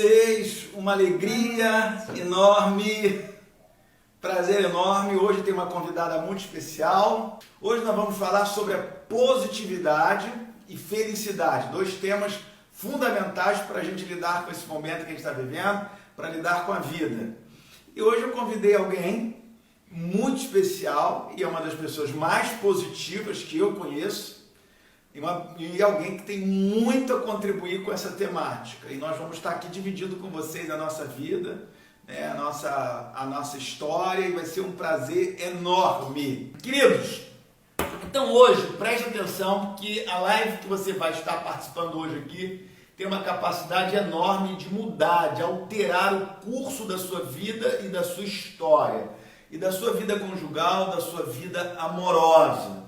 vocês, uma alegria enorme, prazer enorme. Hoje tem uma convidada muito especial. Hoje nós vamos falar sobre a positividade e felicidade, dois temas fundamentais para a gente lidar com esse momento que a gente está vivendo, para lidar com a vida. E hoje eu convidei alguém muito especial e é uma das pessoas mais positivas que eu conheço, e alguém que tem muito a contribuir com essa temática. E nós vamos estar aqui dividindo com vocês a nossa vida, né, a nossa história, e vai ser um prazer enorme. Queridos, então hoje, preste atenção, porque a live que você vai estar participando hoje aqui tem uma capacidade enorme de mudar, de alterar o curso da sua vida e da sua história, e da sua vida conjugal, da sua vida amorosa.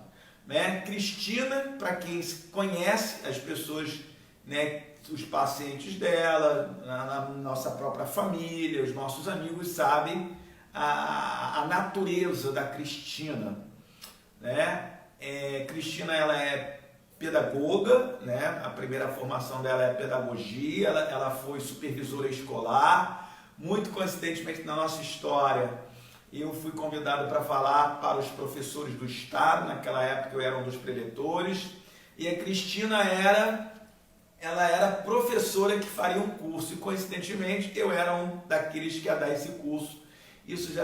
Né? Cristina, para quem conhece as pessoas, né, os pacientes dela, na nossa própria família, os nossos amigos sabem a natureza da Cristina. Né? Cristina, ela é pedagoga, né? A primeira formação dela é pedagogia, ela foi supervisora escolar. Muito coincidentemente na nossa história, eu fui convidado para falar para os professores do estado. Naquela época eu era um dos preletores, e a Cristina ela era professora que faria um curso, e coincidentemente eu era um daqueles que ia dar esse curso. Isso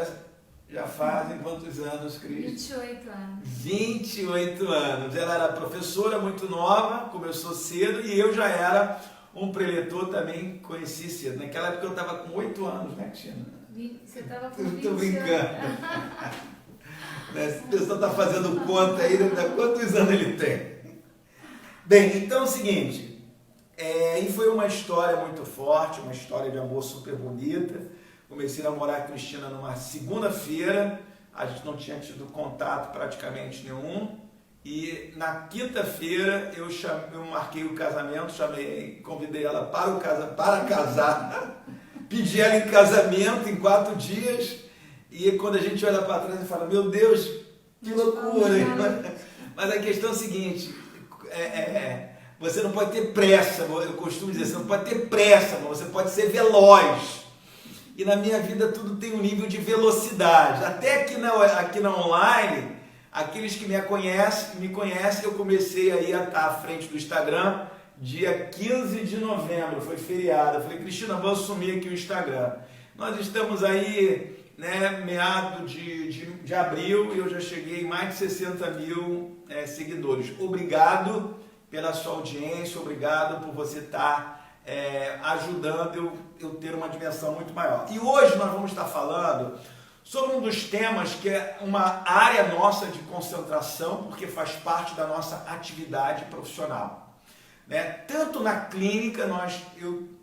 já fazem quantos anos, Cris? 28 anos. 28 anos. Ela era professora muito nova, começou cedo, e eu já era um preletor também, conheci cedo. Naquela época eu estava com 8 anos, né, Cristina? Você estava com 20 Estou brincando. Essa pessoa está fazendo conta aí, quantos anos ele tem? Bem, então é o seguinte, e foi uma história muito forte, uma história de amor super bonita. Comecei a namorar a Cristina numa segunda-feira, a gente não tinha tido contato praticamente nenhum, e na quinta-feira eu marquei o casamento, convidei ela para casar, pedi ela em casamento em 4 dias, e quando a gente olha para trás e fala, meu Deus, que loucura! Mas a questão é a seguinte, você não pode ter pressa, eu costumo dizer, você não pode ter pressa, mas você pode ser veloz. E na minha vida tudo tem um nível de velocidade. Até aqui na online, aqueles que me conhecem, eu comecei aí a estar à frente do Instagram dia 15 de novembro, foi feriado. Eu falei, Cristina, vou assumir aqui o Instagram. Nós estamos aí, né, meado de abril, e eu já cheguei em mais de 60 mil seguidores. Obrigado pela sua audiência, obrigado por você estar ajudando eu ter uma dimensão muito maior. E hoje nós vamos estar falando sobre um dos temas que é uma área nossa de concentração, porque faz parte da nossa atividade profissional. Né? Tanto na clínica,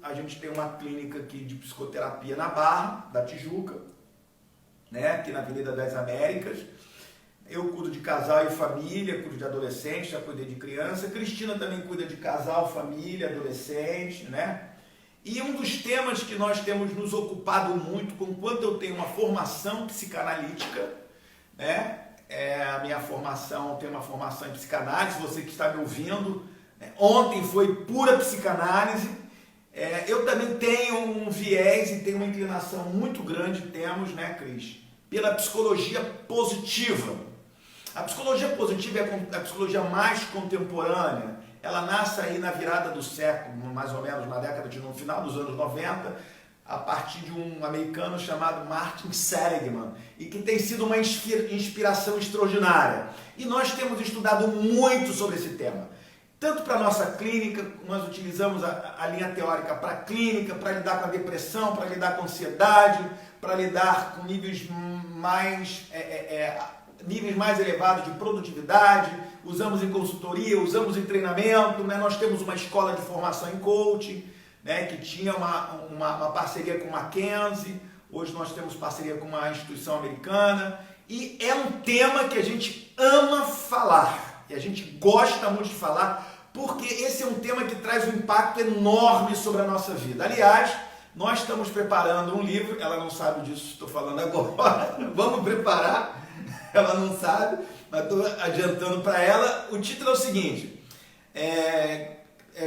a gente tem uma clínica aqui de psicoterapia na Barra da Tijuca, né? Aqui na Avenida das Américas. Eu cuido de casal e família, cuido de adolescente, já cuidei de criança. Cristina também cuida de casal, família, adolescente, né? E um dos temas que nós temos nos ocupado muito, enquanto eu tenho uma formação psicanalítica, né? A minha formação, tem uma formação em psicanálise, você que está me ouvindo, né? Ontem foi pura psicanálise. Eu também tenho um viés e tenho uma inclinação muito grande, né, Cris? Pela psicologia positiva. A psicologia positiva é a psicologia mais contemporânea. Ela nasce aí na virada do século, mais ou menos no final dos anos 90, a partir de um americano chamado Martin Seligman, e que tem sido uma inspiração extraordinária. E nós temos estudado muito sobre esse tema. Tanto para a nossa clínica, nós utilizamos a linha teórica para a clínica, para lidar com a depressão, para lidar com a ansiedade, para lidar com níveis mais elevados de produtividade, usamos em consultoria, usamos em treinamento, né? Nós temos uma escola de formação em coaching, né, que tinha uma parceria com a Mackenzie, hoje nós temos parceria com uma instituição americana, e é um tema que a gente ama falar, e a gente gosta muito de falar, porque esse é um tema que traz um impacto enorme sobre a nossa vida. Aliás, nós estamos preparando um livro, ela não sabe disso, estou falando agora, vamos preparar. Ela não sabe, mas estou adiantando para ela. O título é o seguinte,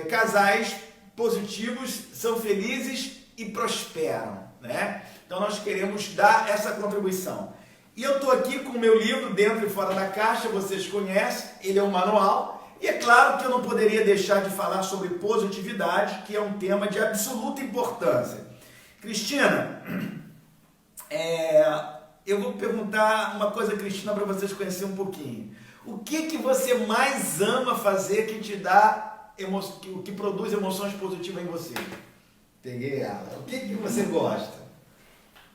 casais positivos são felizes e prosperam, né? Então nós queremos dar essa contribuição. E eu estou aqui com o meu livro Dentro e Fora da Caixa, vocês conhecem, ele é um manual. E é claro que eu não poderia deixar de falar sobre positividade, que é um tema de absoluta importância. Cristina, eu vou perguntar uma coisa, Cristina, para vocês conhecerem um pouquinho. O que você mais ama fazer que te dá, que produz emoções positivas em você? Peguei ela. O que você gosta?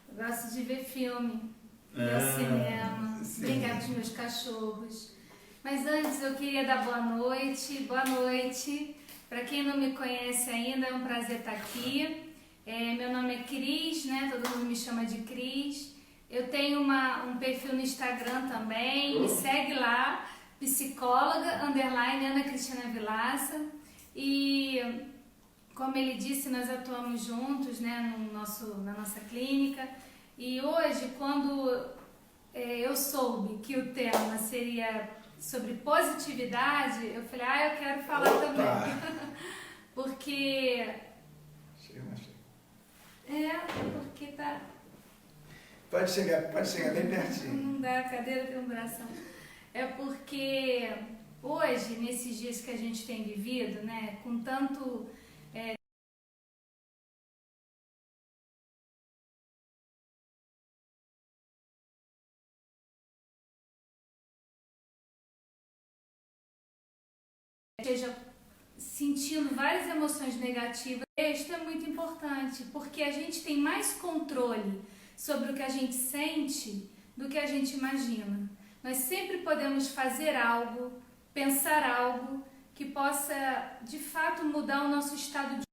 Eu gosto de ver filme, ir ao cinema, brincar com os meus cachorros. Mas antes eu queria dar boa noite. Boa noite. Para quem não me conhece ainda, é um prazer estar aqui. Meu nome é Cris, né? Todo mundo me chama de Cris. Eu tenho um perfil no Instagram também, me segue lá, psicóloga, _Ana Cristina Vilaça. E como ele disse, nós atuamos juntos, né, na nossa clínica. E hoje, quando eu soube que o tema seria sobre positividade, eu falei, eu quero falar também. Porque... porque tá... Pode chegar bem pertinho. Não dá, a cadeira tem um bração. É porque hoje, nesses dias que a gente tem vivido, né, com tanto... esteja sentindo várias emoções negativas, isso é muito importante, porque a gente tem mais controle sobre o que a gente sente do que a gente imagina. Nós sempre podemos fazer algo, pensar algo que possa, de fato, mudar o nosso estado de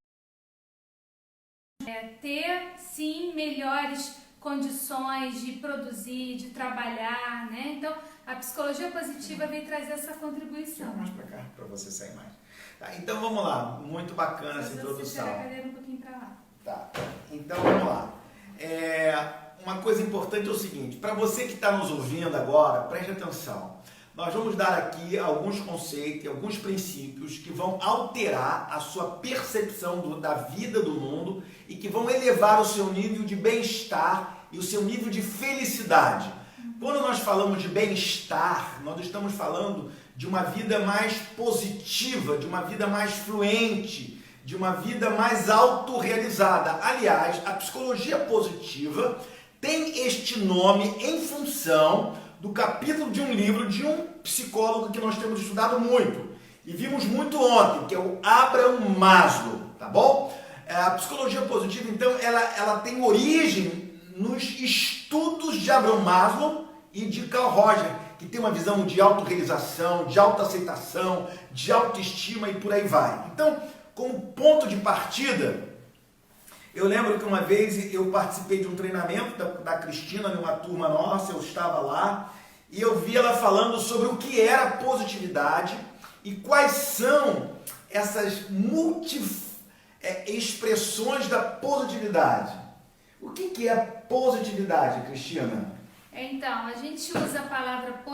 ter, sim, melhores condições de produzir, de trabalhar, né? Então, a psicologia positiva vem trazer essa contribuição. Mais para cá, para você sair mais. Tá, então, vamos lá. Muito bacana essa introdução. Você a cadeira um pouquinho para lá. Tá, então vamos lá. Uma coisa importante é o seguinte, para você que está nos ouvindo agora, preste atenção. Nós vamos dar aqui alguns conceitos, alguns princípios que vão alterar a sua percepção da vida, do mundo e que vão elevar o seu nível de bem-estar e o seu nível de felicidade. Quando nós falamos de bem-estar, nós estamos falando de uma vida mais positiva, de uma vida mais fluente, de uma vida mais autorrealizada. Aliás, a psicologia positiva tem este nome em função do capítulo de um livro de um psicólogo que nós temos estudado muito e vimos muito ontem, que é o Abraham Maslow, tá bom? A psicologia positiva, então, ela tem origem nos estudos de Abraham Maslow e de Carl Rogers, que tem uma visão de autorrealização, de autoaceitação, de autoestima e por aí vai. Então, como ponto de partida, eu lembro que uma vez eu participei de um treinamento da Cristina numa turma nossa, eu estava lá e eu vi ela falando sobre o que era positividade e quais são essas expressões da positividade. O que é positividade, Cristina? Então, a gente usa a palavra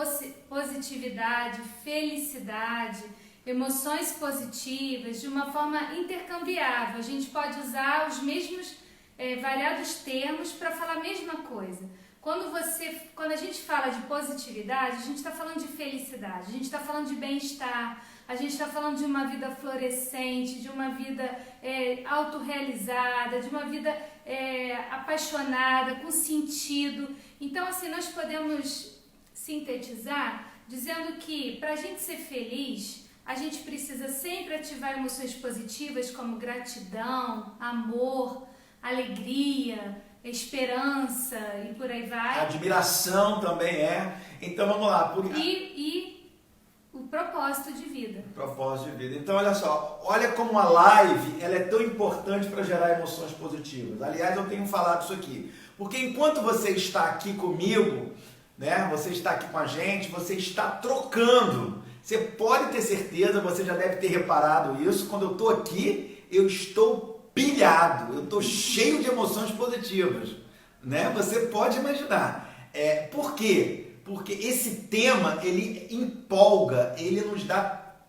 positividade, felicidade, emoções positivas de uma forma intercambiável. A gente pode usar os mesmos variados termos para falar a mesma coisa. Quando a gente fala de positividade, a gente está falando de felicidade, a gente está falando de bem-estar, a gente está falando de uma vida florescente, de uma vida autorrealizada, de uma vida apaixonada, com sentido. Então, assim, nós podemos sintetizar dizendo que para a gente ser feliz, a gente precisa sempre ativar emoções positivas como gratidão, amor, alegria, esperança e por aí vai. Admiração também é. Então vamos lá. E o propósito de vida. Propósito de vida. Então olha só, olha como a live ela é tão importante para gerar emoções positivas. Aliás, eu tenho falado isso aqui. Porque enquanto você está aqui comigo, né, você está aqui com a gente, você está trocando. Você pode ter certeza, você já deve ter reparado isso, quando eu estou aqui, eu estou pilhado, eu estou cheio de emoções positivas, né? Você pode imaginar. Por quê? Porque esse tema, ele empolga, ele nos dá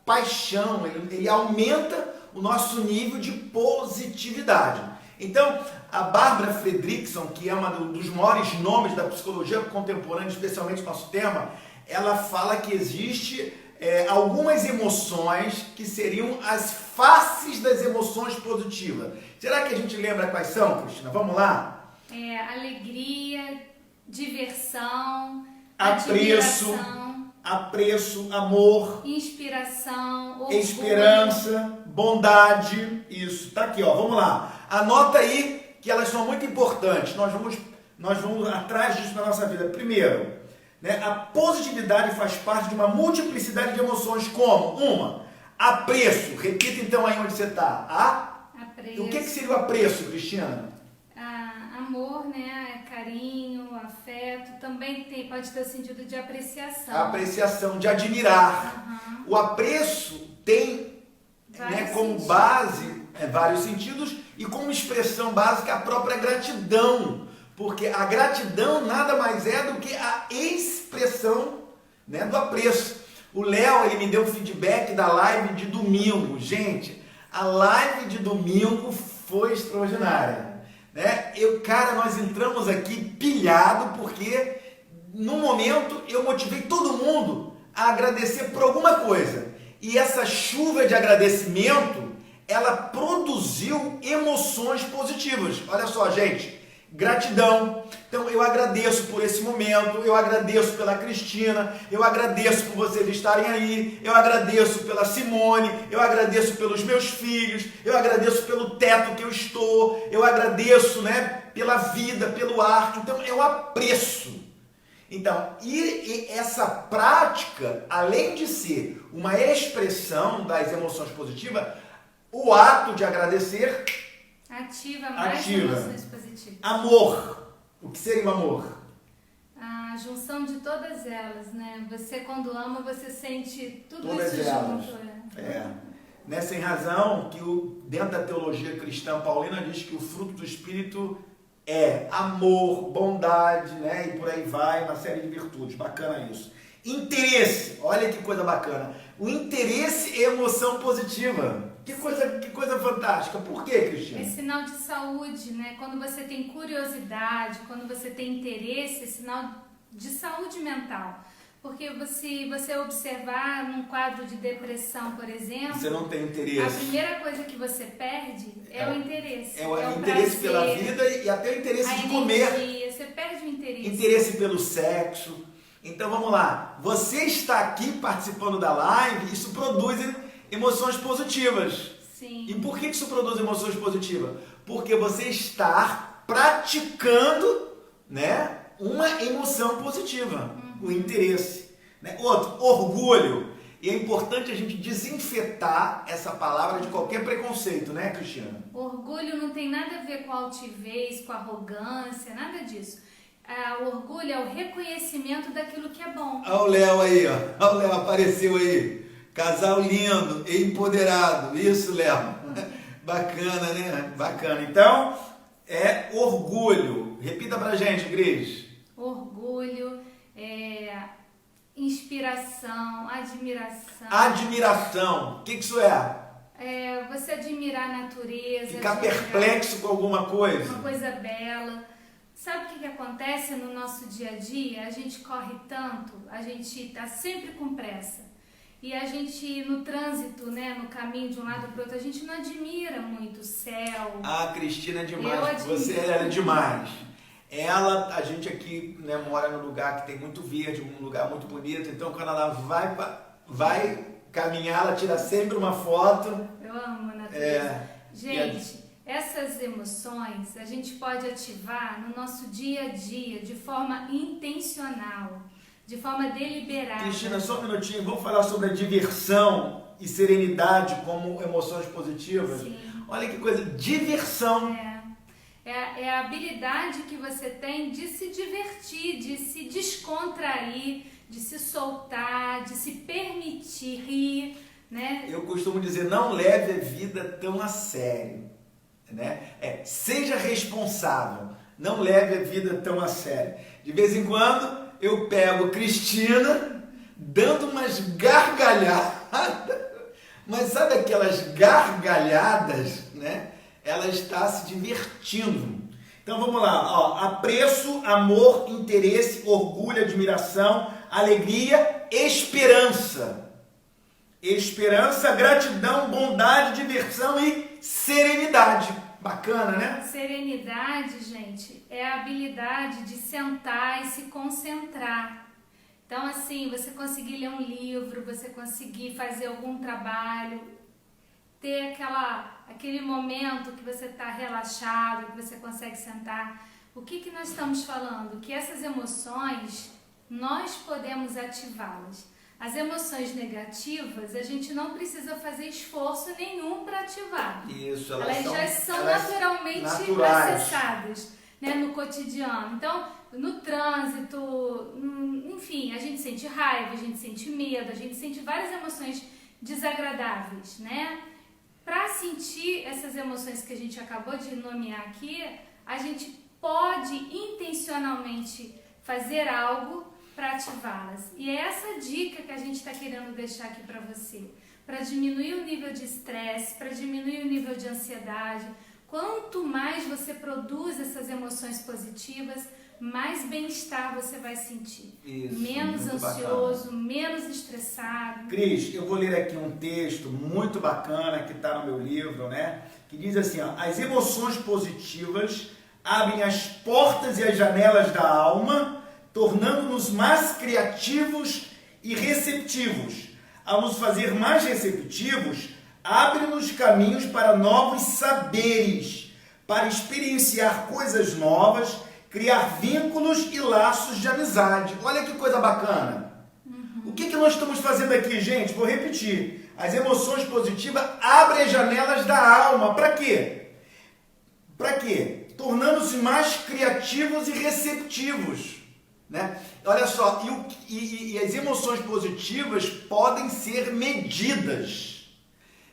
paixão, ele aumenta o nosso nível de positividade. Então, a Barbara Fredrickson, que é um dos maiores nomes da psicologia contemporânea, especialmente nosso tema, ela fala que existe algumas emoções que seriam as faces das emoções positivas. Será que a gente lembra quais são, Cristina? Vamos lá? Alegria, diversão, apreço, amor, inspiração, orgulho, esperança, bondade. Isso, tá aqui, ó. Vamos lá. Anota aí que elas são muito importantes. Nós vamos atrás disso na nossa vida. Primeiro, né, a positividade faz parte de uma multiplicidade de emoções, como apreço. Repita então aí onde você está. Apreço. O que seria o apreço, Cristina? Amor, né? Carinho, afeto. Também pode ter o sentido de apreciação. Apreciação, de admirar. Uhum. O apreço tem como base vários sentidos e como expressão básica a própria gratidão. Porque a gratidão nada mais é do que a expressão, né, do apreço. O Léo, ele me deu feedback da live de domingo. Gente, a live de domingo foi extraordinária. Né? Nós entramos aqui pilhado porque no momento eu motivei todo mundo a agradecer por alguma coisa. E essa chuva de agradecimento, ela produziu emoções positivas. Olha só, gente. Gratidão. Então eu agradeço por esse momento, eu agradeço pela Cristina, eu agradeço por vocês estarem aí, eu agradeço pela Simone, eu agradeço pelos meus filhos, eu agradeço pelo teto que eu estou, eu agradeço, né, pela vida, pelo ar. Então eu apreço. Então, e essa prática, além de ser uma expressão das emoções positivas, o ato de agradecer ativa mais emoções positivas. Amor. O que seria o amor? A junção de todas elas, né? Você quando ama, você sente tudo todas isso elas. junto. Né? Sem razão que dentro da teologia cristã paulina diz que o fruto do Espírito é amor, bondade, né? E por aí vai, uma série de virtudes. Bacana isso. Interesse. Olha que coisa bacana. O interesse é emoção positiva. Que coisa fantástica. Por quê, Cristina? É sinal de saúde, né? Quando você tem curiosidade, quando você tem interesse, é sinal de saúde mental. Porque se você observar num quadro de depressão, por exemplo... Você não tem interesse. A primeira coisa que você perde é o interesse. É o interesse prazer, pela vida e até o interesse de comer. Você perde o interesse. Interesse pelo sexo. Então vamos lá. Você está aqui participando da live, isso produz emoções positivas. Sim. E por que isso produz emoções positivas? Porque você está praticando, né, uma emoção positiva, o interesse. Né? Outro, orgulho. E é importante a gente desinfetar essa palavra de qualquer preconceito, né, Cristina? Orgulho não tem nada a ver com altivez, com arrogância, nada disso. O orgulho é o reconhecimento daquilo que é bom. Olha o Léo aí, ó. Olha o Léo, apareceu aí. Casal lindo e empoderado. Isso, Léo. Bacana, né? Bacana. Então, é orgulho. Repita pra gente, Cris. Orgulho, inspiração, admiração. Admiração. O que isso é? Você admirar a natureza. Ficar perplexo com alguma coisa. Uma coisa bela. Sabe o que acontece no nosso dia a dia? A gente corre tanto, a gente está sempre com pressa. E a gente, no trânsito, né, no caminho de um lado para o outro, a gente não admira muito o céu. Ah, Cristina é demais. Você é demais. A gente aqui, né, mora num lugar que tem muito verde, um lugar muito bonito. Então, quando ela vai caminhar, ela tira sempre uma foto. Eu amo a natureza. Gente, essas emoções a gente pode ativar no nosso dia a dia de forma intencional, de forma deliberada. Cristina, só um minutinho, vamos falar sobre a diversão e serenidade como emoções positivas? Sim. Olha que coisa, diversão. É a habilidade que você tem de se divertir, de se descontrair, de se soltar, de se permitir rir, né? Eu costumo dizer, não leve a vida tão a sério, né? Seja responsável, não leve a vida tão a sério. De vez em quando eu pego Cristina dando umas gargalhadas, mas sabe aquelas gargalhadas, né? ela está se divertindo. Então vamos lá, ó, apreço, amor, interesse, orgulho, admiração, alegria, esperança. Esperança, gratidão, bondade, diversão e serenidade. Bacana, né? Serenidade, gente, é a habilidade de sentar e se concentrar. Então, assim, você conseguir ler um livro, você conseguir fazer algum trabalho, ter aquele momento que você está relaxado, que você consegue sentar. O que nós estamos falando? Que essas emoções, nós podemos ativá-las. As emoções negativas, a gente não precisa fazer esforço nenhum para ativar. Isso, elas já são naturalmente acessadas, né, no cotidiano. Então, no trânsito, enfim, a gente sente raiva, a gente sente medo, a gente sente várias emoções desagradáveis, né? Para sentir essas emoções que a gente acabou de nomear aqui, a gente pode intencionalmente fazer algo para ativá-las. E é essa dica que a gente está querendo deixar aqui para você, para diminuir o nível de estresse, para diminuir o nível de ansiedade. Quanto mais você produz essas emoções positivas, mais bem-estar você vai sentir. Isso, menos ansioso, bacana. Menos estressado. Cris, eu vou ler aqui um texto muito bacana que está no meu livro, né? Que diz assim, ó, as emoções positivas abrem as portas e as janelas da alma, tornando-nos mais criativos e receptivos. Ao nos fazer mais receptivos, abre-nos caminhos para novos saberes, para experienciar coisas novas, criar vínculos e laços de amizade. Olha que coisa bacana. O que nós estamos fazendo aqui, gente? Vou repetir. As emoções positivas abrem as janelas da alma. Para quê? Para quê? Tornando-se mais criativos e receptivos. Né? Olha só, e as emoções positivas podem ser medidas.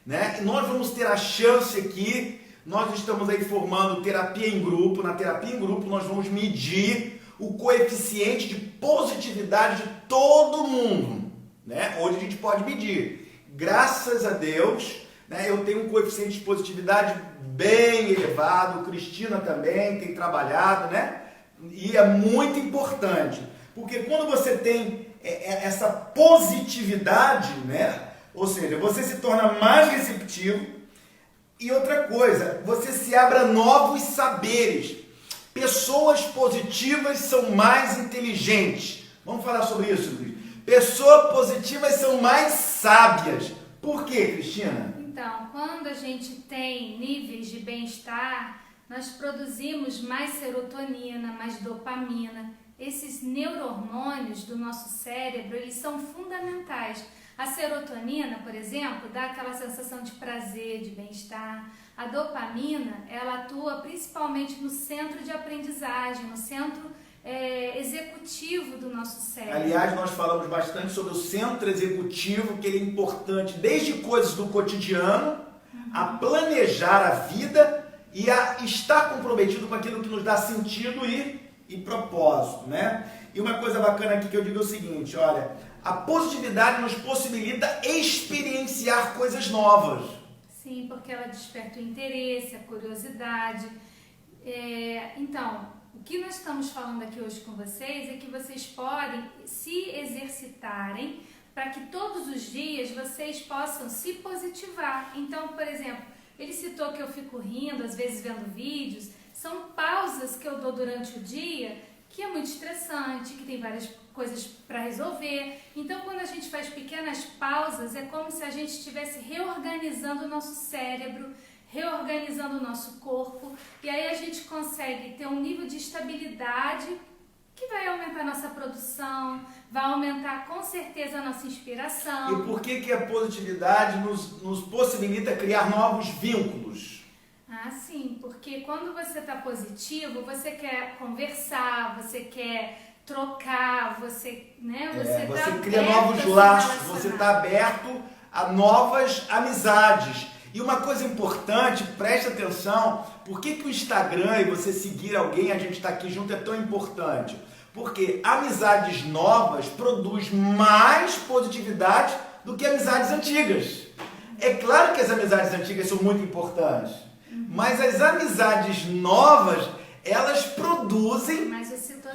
Né? Nós vamos ter a chance aqui, nós estamos aí formando terapia em grupo. Na terapia em grupo nós vamos medir o coeficiente de positividade de todo mundo. Né? Hoje a gente pode medir. Graças a Deus, né, eu tenho um coeficiente de positividade bem elevado, Cristina também tem trabalhado, né? E é muito importante, porque quando você tem essa positividade, né? Ou seja, você se torna mais receptivo. E outra coisa, você se abre a novos saberes. Pessoas positivas são mais inteligentes. Vamos falar sobre isso, Cris? Pessoas positivas são mais sábias. Por quê, Cristina? Então, quando a gente tem níveis de bem-estar, nós produzimos mais serotonina, mais dopamina. Esses neurohormônios do nosso cérebro, eles são fundamentais. A serotonina, por exemplo, dá aquela sensação de prazer, de bem-estar. A dopamina, ela atua principalmente no centro de aprendizagem, no centro executivo do nosso cérebro. Aliás, nós falamos bastante sobre o centro executivo, que ele é importante desde coisas do cotidiano, a planejar a vida e a estar comprometido com aquilo que nos dá sentido e propósito, né? E uma coisa bacana aqui que eu digo é o seguinte, olha, a positividade nos possibilita experienciar coisas novas. Sim, porque ela desperta o interesse, a curiosidade. Então, o que nós estamos falando aqui hoje com vocês é que vocês podem se exercitarem para que todos os dias vocês possam se positivar. Então, por exemplo, ele citou que eu fico rindo, às vezes vendo vídeos, são pausas que eu dou durante o dia, que é muito estressante, que tem várias coisas para resolver. Então, quando a gente faz pequenas pausas, é como se a gente estivesse reorganizando o nosso cérebro, reorganizando o nosso corpo, e aí a gente consegue ter um nível de estabilidade que vai aumentar a nossa produção, vai aumentar com certeza a nossa inspiração. E por que a positividade nos possibilita criar novos vínculos? Ah, sim, porque quando você está positivo, você quer conversar, você quer trocar, você cria novos laços, você está aberto a novas amizades. E uma coisa importante, preste atenção, por que o Instagram e você seguir alguém, a gente está aqui junto, é tão importante? Porque amizades novas produzem mais positividade do que amizades antigas. É claro que as amizades antigas são muito importantes. Mas as amizades novas, elas produzem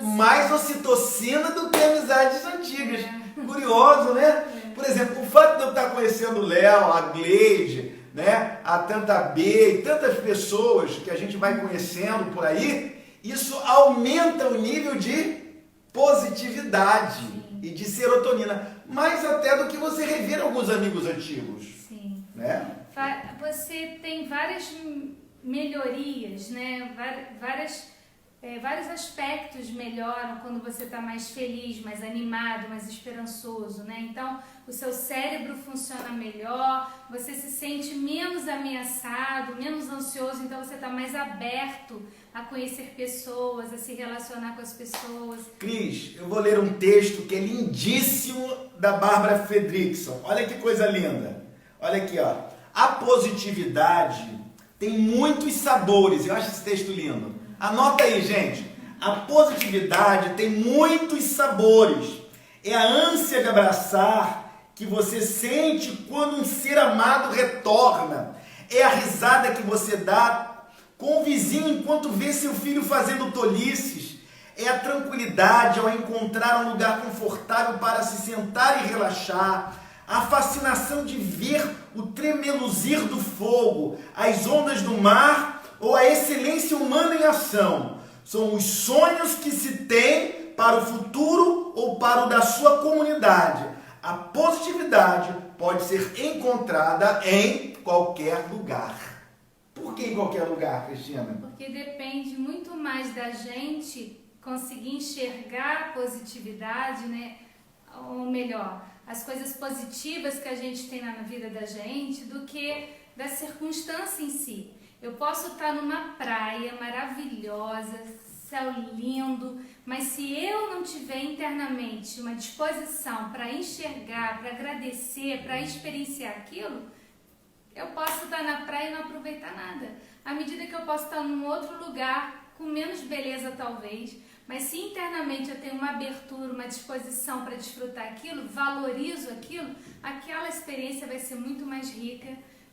mais ocitocina do que amizades antigas. Curioso, né? Por exemplo, o fato de eu estar conhecendo o Léo, a Gleide, né? A Tanta B e tantas pessoas que a gente vai conhecendo por aí, isso aumenta o nível de positividade e de serotonina, mais até do que você rever alguns amigos antigos. Sim. Né? Você tem várias melhorias, né? Vários aspectos melhoram quando você está mais feliz, mais animado, mais esperançoso, né? Então, o seu cérebro funciona melhor, você se sente menos ameaçado, menos ansioso, então você está mais aberto a conhecer pessoas, a se relacionar com as pessoas. Cris, eu vou ler um texto que é lindíssimo da Barbara Fredrickson. Olha que coisa linda. Olha aqui, ó. A positividade tem muitos sabores. Eu acho esse texto lindo. Anota aí, gente. A positividade tem muitos sabores. É a ânsia de abraçar que você sente quando um ser amado retorna. É a risada que você dá com o vizinho enquanto vê seu filho fazendo tolices. É a tranquilidade ao encontrar um lugar confortável para se sentar e relaxar. A fascinação de ver o tremeluzir do fogo, as ondas do mar ou a excelência humana em ação. São os sonhos que se tem para o futuro ou para o da sua comunidade. A positividade pode ser encontrada em qualquer lugar. Por que em qualquer lugar, Cristina? Porque depende muito mais da gente conseguir enxergar a positividade, né? Ou melhor, as coisas positivas que a gente tem na vida da gente do que da circunstância em si. Eu posso estar numa praia maravilhosa, céu lindo, mas se eu não tiver internamente uma disposição para enxergar, para agradecer, para experienciar aquilo, eu posso estar na praia e não aproveitar nada. À medida que eu posso estar num outro lugar, com menos beleza talvez, mas se internamente eu tenho uma abertura, uma disposição para desfrutar aquilo, valorizo aquilo, aquela experiência vai ser muito mais rica,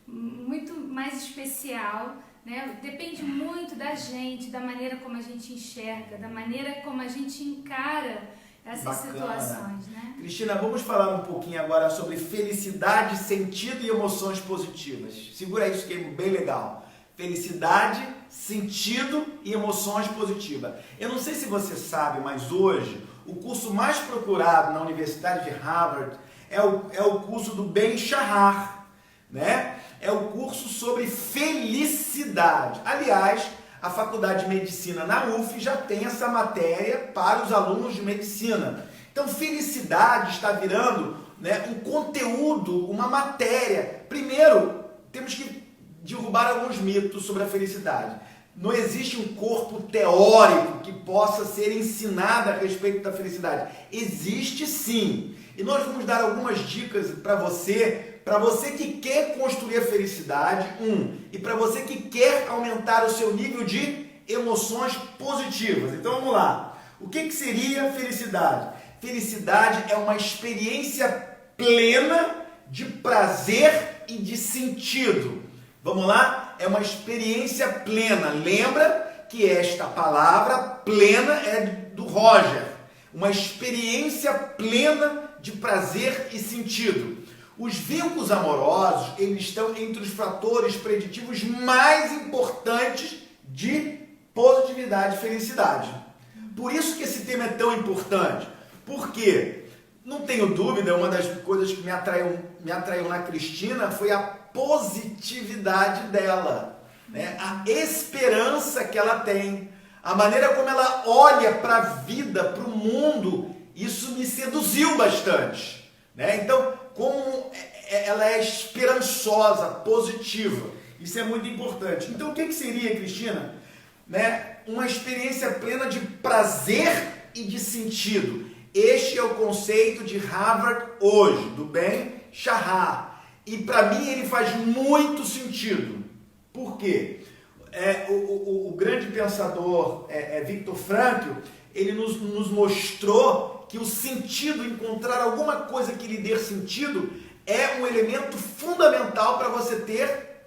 muito mais especial, né? Depende muito da gente, da maneira como a gente enxerga, da maneira como a gente encara essas situações, né? Cristina, vamos falar um pouquinho agora sobre felicidade, sentido e emoções positivas. Segura isso que é bem legal. Felicidade, sentido e emoções positivas. Eu não sei se você sabe, mas hoje o curso mais procurado na Universidade de Harvard é o curso do Ben Shahar, né? É o curso sobre felicidade. Aliás, a Faculdade de Medicina na UF já tem essa matéria para os alunos de medicina. Então, felicidade está virando, né, um conteúdo, uma matéria. Primeiro, temos que derrubar alguns mitos sobre a felicidade. Não existe um corpo teórico que possa ser ensinado a respeito da felicidade. Existe sim. E nós vamos dar algumas dicas para você que quer construir a felicidade, e para você que quer aumentar o seu nível de emoções positivas. Então vamos lá. O que seria felicidade? Felicidade é uma experiência plena de prazer e de sentido. Vamos lá? É uma experiência plena. Lembra que esta palavra plena é do Roger. Uma experiência plena de prazer e sentido. Os vínculos amorosos, eles estão entre os fatores preditivos mais importantes de positividade e felicidade. Por isso que esse tema é tão importante. Porque, não tenho dúvida, uma das coisas que me atraiu na Cristina foi a positividade dela, né? A esperança que ela tem, a maneira como ela olha para a vida, para o mundo, isso me seduziu bastante, né? Então, como ela é esperançosa, positiva, isso é muito importante. Então, o que seria, Cristina, né? Uma experiência plena de prazer e de sentido. Este é o conceito de Harvard hoje, do Ben Shahar. E para mim ele faz muito sentido. Por quê? O grande pensador Viktor Frankl, ele nos mostrou que o sentido, encontrar alguma coisa que lhe dê sentido, é um elemento fundamental para você ter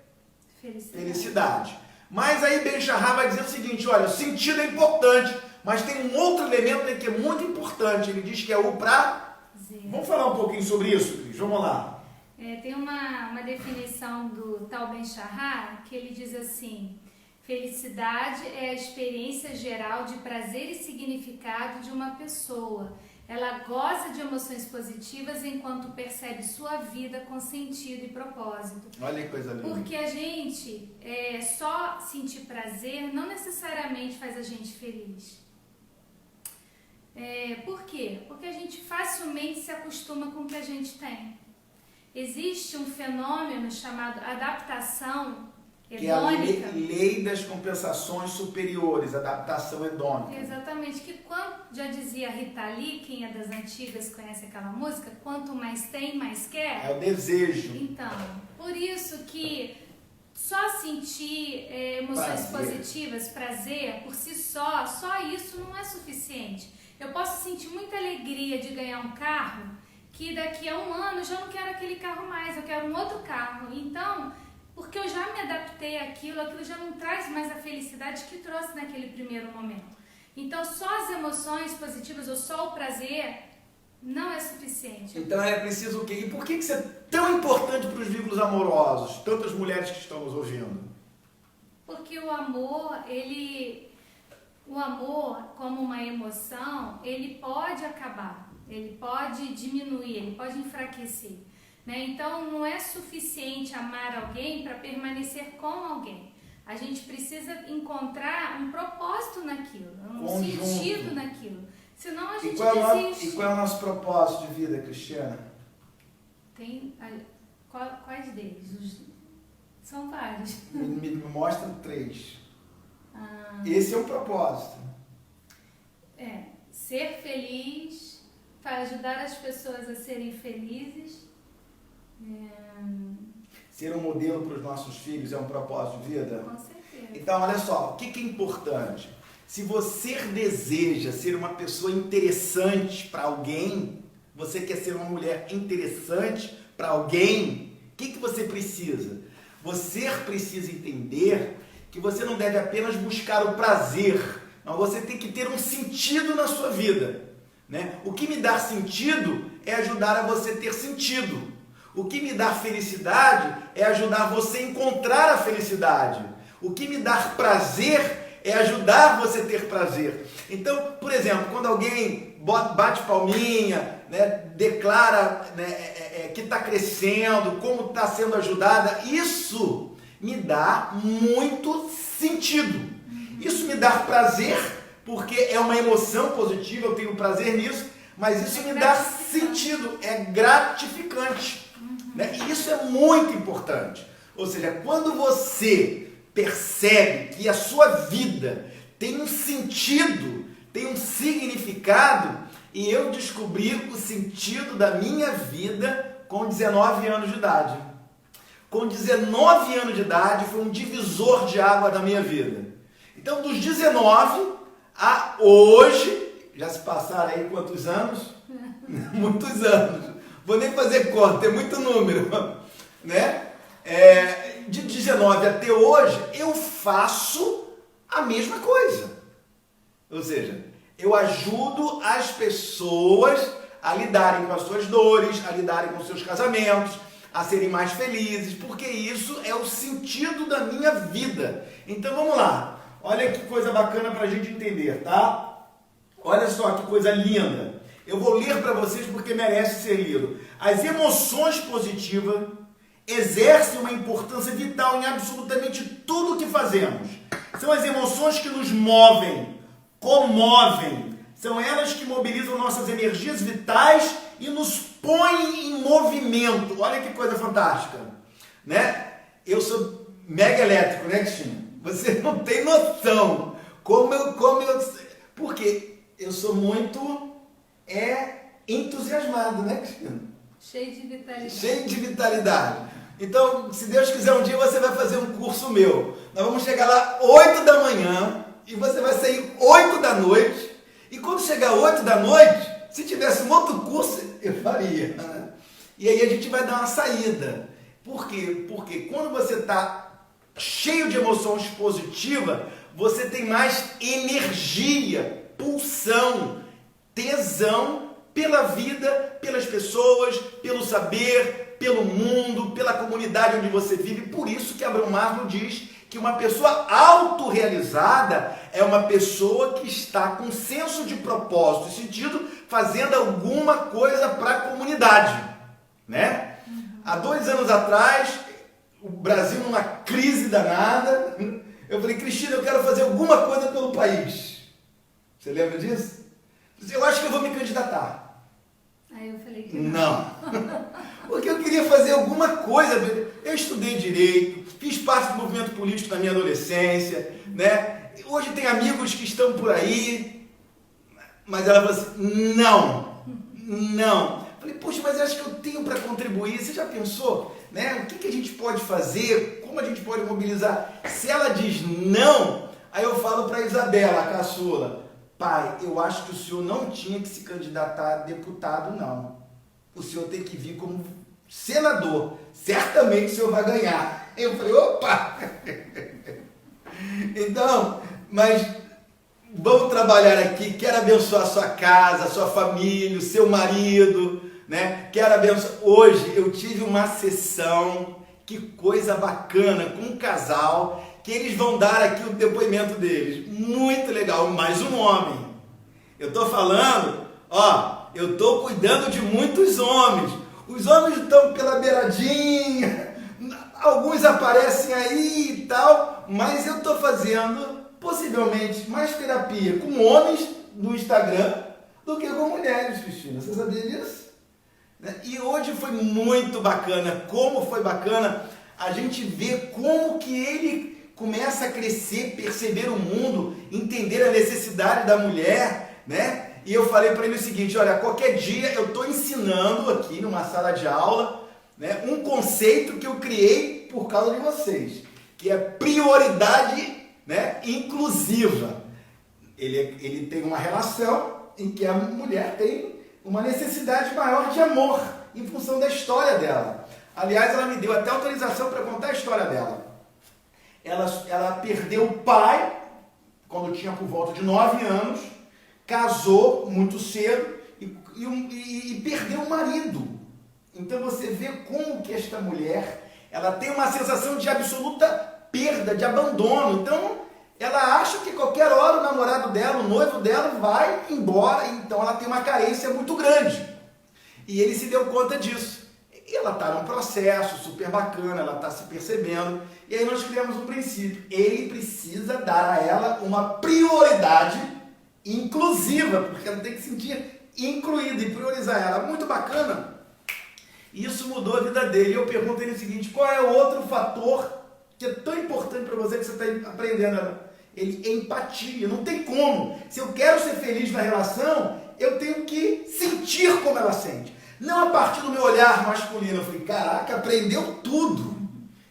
Felicidade. Mas aí Ben Shahar vai dizer o seguinte, olha, o sentido é importante, mas tem um outro elemento aí que é muito importante. Ele diz que é o prazer. Vamos falar um pouquinho sobre isso, Cris? Vamos lá. Tem uma definição do tal Ben Shahar que ele diz assim: felicidade é a experiência geral de prazer e significado de uma pessoa. Ela goza de emoções positivas enquanto percebe sua vida com sentido e propósito. Olha que coisa linda. Porque a gente só sentir prazer não necessariamente faz a gente feliz. Por quê? Porque a gente facilmente se acostuma com o que a gente tem. Existe um fenômeno chamado adaptação hedônica. Que é a lei das compensações superiores, adaptação hedônica. Exatamente, que já dizia Rita Lee, quem é das antigas conhece aquela música, quanto mais tem, mais quer. É o desejo. Então, por isso que só sentir emoções positivas, prazer, por si só isso não é suficiente. Eu posso sentir muita alegria de ganhar um carro, que daqui a um ano eu já não quero aquele carro mais, eu quero um outro carro. Então, porque eu já me adaptei àquilo, aquilo já não traz mais a felicidade que trouxe naquele primeiro momento. Então, só as emoções positivas ou só o prazer não é suficiente. Então é preciso o quê? E por que isso é tão importante para os vínculos amorosos? Tantas mulheres que estão nos ouvindo. Porque o amor, como uma emoção, ele pode acabar, ele pode diminuir, ele pode enfraquecer. Né? Então, não é suficiente amar alguém para permanecer com alguém. A gente precisa encontrar um propósito naquilo, um sentido naquilo. Senão a gente desiste. E qual é o nosso propósito de vida, Cristiana? Quais deles? São vários. Me mostra 3. Esse é um propósito. Ser feliz, para ajudar as pessoas a serem felizes. Ser um modelo para os nossos filhos é um propósito de vida? Com certeza. Então, olha só, o que é importante? Se você deseja ser uma pessoa interessante para alguém, você quer ser uma mulher interessante para alguém, o que você precisa? Você precisa entender que você não deve apenas buscar o prazer, mas você tem que ter um sentido na sua vida. Né? O que me dá sentido é ajudar a você ter sentido. O que me dá felicidade é ajudar você a encontrar a felicidade. O que me dá prazer é ajudar você a ter prazer. Então, por exemplo, quando alguém bate palminha, né, declara, né, que está crescendo, como está sendo ajudada, isso me dá muito sentido. Isso me dá prazer, porque é uma emoção positiva, eu tenho prazer nisso, mas isso me dá sentido, é gratificante. Né? E isso é muito importante. Ou seja, quando você percebe que a sua vida tem um sentido, tem um significado, e eu descobri o sentido da minha vida com 19 anos de idade. Com 19 anos de idade foi um divisor de água da minha vida. Então, dos 19 a hoje, já se passaram aí quantos anos? Muitos anos. Vou nem fazer conta, é muito número, né? De 19 até hoje, eu faço a mesma coisa. Ou seja, eu ajudo as pessoas a lidarem com as suas dores, a lidarem com os seus casamentos, a serem mais felizes, porque isso é o sentido da minha vida. Então vamos lá, olha que coisa bacana para a gente entender, tá? Olha só que coisa linda. Eu vou ler para vocês porque merece ser lido. As emoções positivas exercem uma importância vital em absolutamente tudo o que fazemos. São as emoções que nos movem, comovem. São elas que mobilizam nossas energias vitais e nos põem em movimento. Olha que coisa fantástica. Né? Eu sou mega elétrico, né, Cristina? Você não tem noção como eu... Porque eu sou muito... entusiasmado, né, Cristina? Cheio de vitalidade. Cheio de vitalidade. Então, se Deus quiser, um dia você vai fazer um curso meu. Nós vamos chegar lá 8 da manhã e você vai sair 8 da noite. E quando chegar 8 da noite, se tivesse um outro curso, eu faria. Né? E aí a gente vai dar uma saída. Por quê? Porque quando você está cheio de emoções positivas, você tem mais energia, pulsão, tesão pela vida, pelas pessoas, pelo saber, pelo mundo, pela comunidade onde você vive. Por isso que Abraham Maslow diz que uma pessoa autorrealizada é uma pessoa que está com senso de propósito e sentido, fazendo alguma coisa para a comunidade, né? Há 2 anos atrás, o Brasil numa crise danada, eu falei, Cristina, eu quero fazer alguma coisa pelo país. Você lembra disso? Eu acho que eu vou me candidatar. Aí eu falei que não. Porque eu queria fazer alguma coisa. Eu estudei Direito, fiz parte do movimento político na minha adolescência, né? Hoje tem amigos que estão por aí, mas ela falou assim, não. Falei, poxa, mas eu acho que eu tenho para contribuir. Você já pensou, né? O que a gente pode fazer? Como a gente pode mobilizar? Se ela diz não, aí eu falo para Isabela, a caçula, pai, eu acho que o senhor não tinha que se candidatar a deputado, não. O senhor tem que vir como senador. Certamente o senhor vai ganhar. Eu falei, opa! Então, mas vamos trabalhar aqui. Quero abençoar a sua casa, a sua família, o seu marido, né? Quero abençoar. Hoje eu tive uma sessão, que coisa bacana, com um casal, que eles vão dar aqui o depoimento deles. Muito legal, mais um homem. Eu estou falando, eu estou cuidando de muitos homens. Os homens estão pela beiradinha, alguns aparecem aí e tal, mas eu estou fazendo possivelmente mais terapia com homens no Instagram do que com mulheres, Cristina. Você sabia disso? E hoje foi muito bacana. Como foi bacana a gente ver como que ele começa a crescer, perceber o mundo, entender a necessidade da mulher, né? E eu falei para ele o seguinte, olha, qualquer dia eu estou ensinando aqui numa sala de aula, né, um conceito que eu criei por causa de vocês, que é prioridade, né, inclusiva. Ele tem uma relação em que a mulher tem uma necessidade maior de amor, em função da história dela. Aliás, ela me deu até autorização para contar a história dela. Ela perdeu o pai, quando tinha por volta de 9 anos, casou muito cedo e perdeu o marido. Então você vê como que esta mulher, ela tem uma sensação de absoluta perda, de abandono. Então ela acha que qualquer hora o namorado dela, o noivo dela vai embora, então ela tem uma carência muito grande. E ele se deu conta disso. E ela está num processo super bacana, ela está se percebendo. E aí nós criamos um princípio. Ele precisa dar a ela uma prioridade inclusiva, porque ela tem que se sentir incluída e priorizar ela. Muito bacana. Isso mudou a vida dele. E eu pergunto a ele o seguinte, qual é o outro fator que é tão importante para você que você está aprendendo? Ele, empatia. Não tem como. Se eu quero ser feliz na relação, eu tenho que sentir como ela sente. Não a partir do meu olhar masculino. Eu falei, caraca, aprendeu tudo.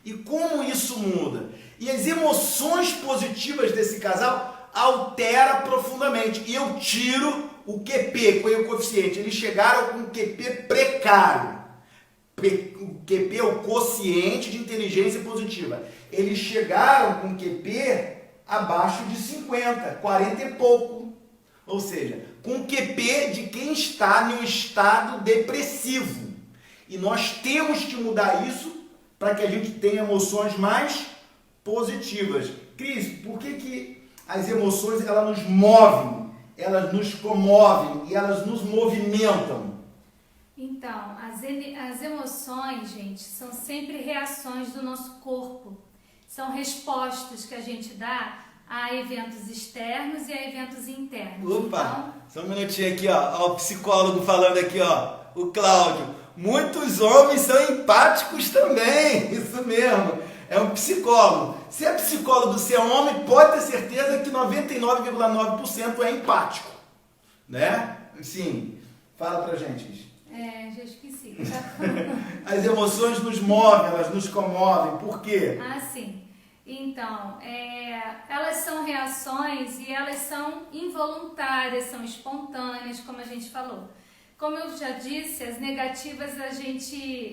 E como isso muda? E as emoções positivas desse casal altera profundamente. E eu tiro o QP, que foi o coeficiente. Eles chegaram com um QP precário. O QP é o quociente de inteligência positiva. Eles chegaram com QP abaixo de 50, 40 e pouco. Ou seja, com QP de quem está em um estado depressivo. E nós temos que mudar isso para que a gente tenha emoções mais positivas. Cris, por que as emoções elas nos movem, elas nos comovem e elas nos movimentam? Então, as emoções, gente, são sempre reações do nosso corpo. São respostas que a gente dá a eventos externos e a eventos internos. Opa, só um minutinho aqui, ó, o psicólogo falando aqui, ó, o Cláudio. Muitos homens são empáticos também, isso mesmo. É um psicólogo. Se é psicólogo, se é homem, pode ter certeza que 99,9% é empático. Né? Sim. Fala pra gente, Cris. Já esqueci. As emoções nos movem, elas nos comovem. Por quê? Ah, sim. Então, elas são reações e elas são involuntárias, são espontâneas, como a gente falou. Como eu já disse, as negativas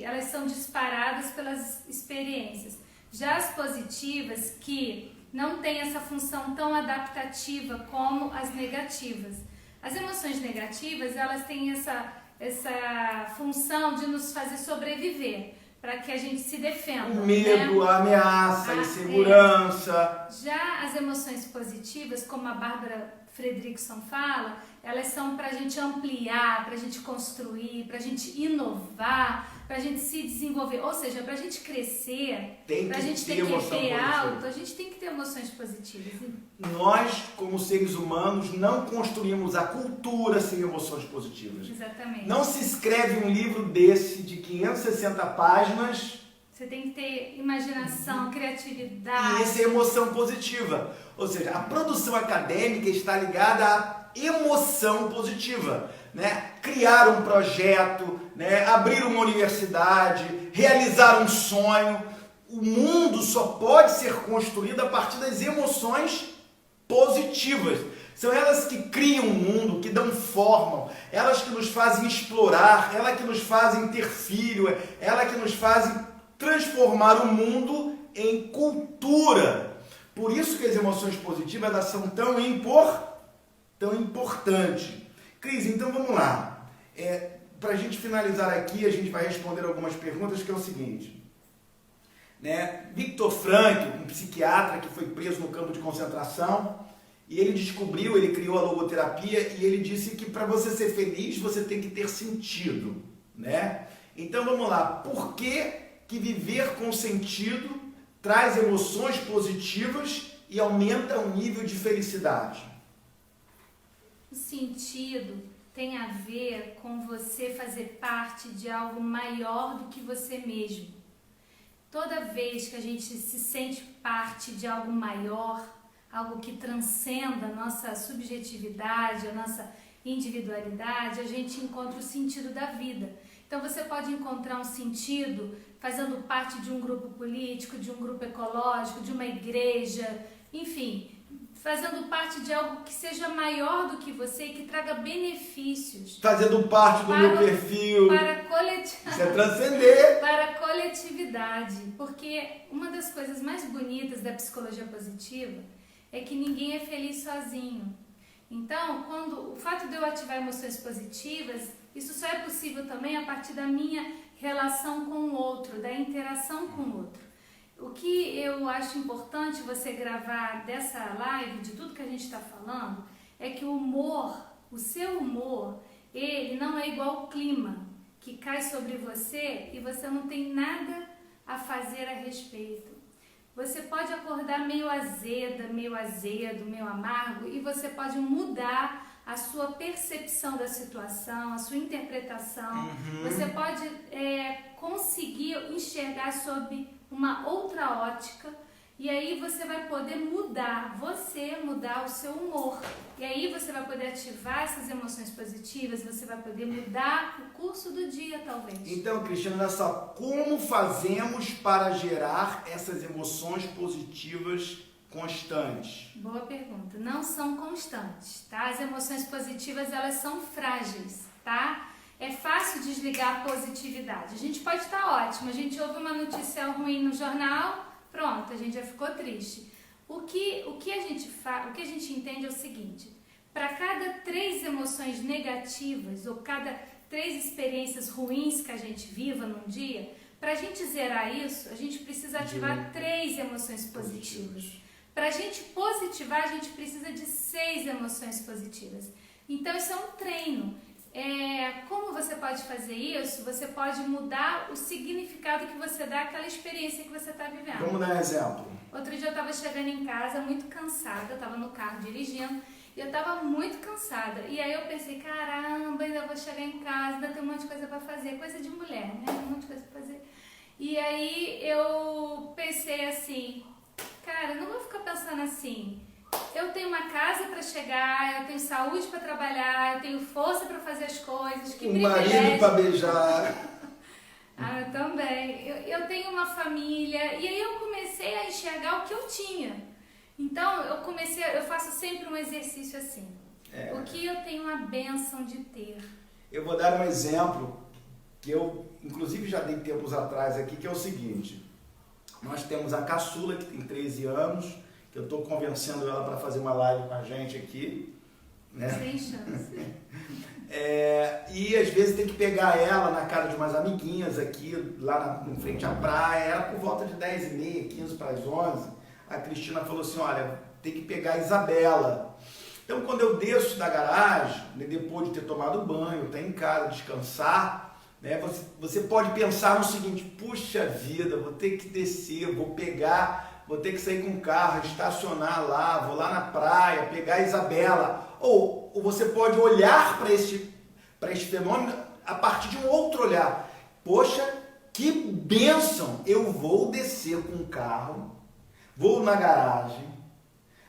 elas são disparadas pelas experiências. Já as positivas, que não têm essa função tão adaptativa como as negativas. As emoções negativas, elas têm essa função de nos fazer sobreviver, para que a gente se defenda. O medo, a ameaça, a insegurança. Já as emoções positivas, como a Bárbara Fredrickson fala, elas são para a gente ampliar, para a gente construir, para a gente inovar, para a gente se desenvolver. Ou seja, para a gente crescer, para a gente ter QP alto, a gente tem que ter emoções positivas. Nós, como seres humanos, não construímos a cultura sem emoções positivas. Exatamente. Não se escreve um livro desse de 560 páginas. Você tem que ter imaginação, criatividade. E essa é emoção positiva. Ou seja, a produção acadêmica está ligada à emoção positiva. Né? Criar um projeto, né? Abrir uma universidade, realizar um sonho. O mundo só pode ser construído a partir das emoções positivas. São elas que criam o mundo, que dão forma, elas que nos fazem explorar, elas que nos fazem ter filho, elas que nos fazem transformar o mundo em cultura. Por isso que as emoções positivas elas são tão importantes. Cris, então vamos lá. Para a gente finalizar aqui, a gente vai responder algumas perguntas, que é o seguinte. Né? Viktor Frankl, um psiquiatra que foi preso no campo de concentração, e ele criou a logoterapia, e ele disse que para você ser feliz, você tem que ter sentido. Né? Então vamos lá. Por que viver com sentido traz emoções positivas e aumenta o nível de felicidade? O sentido tem a ver com você fazer parte de algo maior do que você mesmo. Toda vez que a gente se sente parte de algo maior, algo que transcenda a nossa subjetividade, a nossa individualidade, a gente encontra o sentido da vida. Então você pode encontrar um sentido fazendo parte de um grupo político, de um grupo ecológico, de uma igreja, enfim, fazendo parte de algo que seja maior do que você e que traga benefícios. Fazendo parte do meu perfil. Isso é transcender. Para a coletividade. Porque uma das coisas mais bonitas da psicologia positiva é que ninguém é feliz sozinho. Então, o fato de eu ativar emoções positivas, isso só é possível também a partir da minha relação com o outro, da interação com o outro. O que eu acho importante você gravar dessa live, de tudo que a gente está falando, é que o seu humor, ele não é igual ao clima que cai sobre você e você não tem nada a fazer a respeito. Você pode acordar meio azeda, meio azedo, meio amargo, e você pode mudar a sua percepção da situação, a sua interpretação. Você pode conseguir enxergar sob uma outra ótica, e aí você vai poder mudar o seu humor. E aí você vai poder ativar essas emoções positivas, você vai poder mudar o curso do dia, talvez. Então, Cristiana, olha só, como fazemos para gerar essas emoções positivas constantes? Boa pergunta. Não são constantes, tá? As emoções positivas, elas são frágeis, tá? É fácil desligar a positividade. A gente pode estar ótimo, a gente ouve uma notícia ruim no jornal, pronto, a gente já ficou triste. O que a gente entende é o seguinte: para cada 3 emoções negativas ou cada 3 experiências ruins que a gente viva num dia, para a gente zerar isso, a gente precisa ativar 3 emoções positivas. Para a gente positivar, a gente precisa de 6 emoções positivas. Então isso é um treino. Como você pode fazer isso? Você pode mudar o significado que você dá àquela experiência que você está vivendo. Vamos dar um exemplo. Outro dia eu estava chegando em casa muito cansada, eu estava no carro dirigindo e eu estava muito cansada. E aí eu pensei, caramba, ainda vou chegar em casa, ainda tem um monte de coisa para fazer. Coisa de mulher, né? Um monte de coisa para fazer. E aí eu pensei assim, cara, não vou ficar pensando assim. Eu tenho uma casa para chegar, eu tenho saúde para trabalhar, eu tenho força para fazer as coisas. Que um marido para beijar. Eu também. Eu tenho uma família. E aí eu comecei a enxergar o que eu tinha. Então eu faço sempre um exercício assim. O que eu tenho a bênção de ter. Eu vou dar um exemplo que eu, inclusive, já dei tempos atrás aqui, que é o seguinte. Nós temos a caçula, que tem 13 anos, que eu estou convencendo ela para fazer uma live com a gente aqui. Né? Sem chance. E às vezes tem que pegar ela na casa de umas amiguinhas aqui, lá em frente à praia. Era por volta de 10h30, 15 para as 11. A Cristina falou assim, olha, tem que pegar a Isabela. Então quando eu desço da garagem, né, depois de ter tomado banho, estar em casa, descansar, né, você pode pensar no seguinte, puxa vida, vou ter que descer, vou ter que sair com o carro, estacionar lá, vou lá na praia, pegar a Isabela. Ou você pode olhar para esse fenômeno a partir de um outro olhar. Poxa, que bênção! Eu vou descer com o carro, vou na garagem,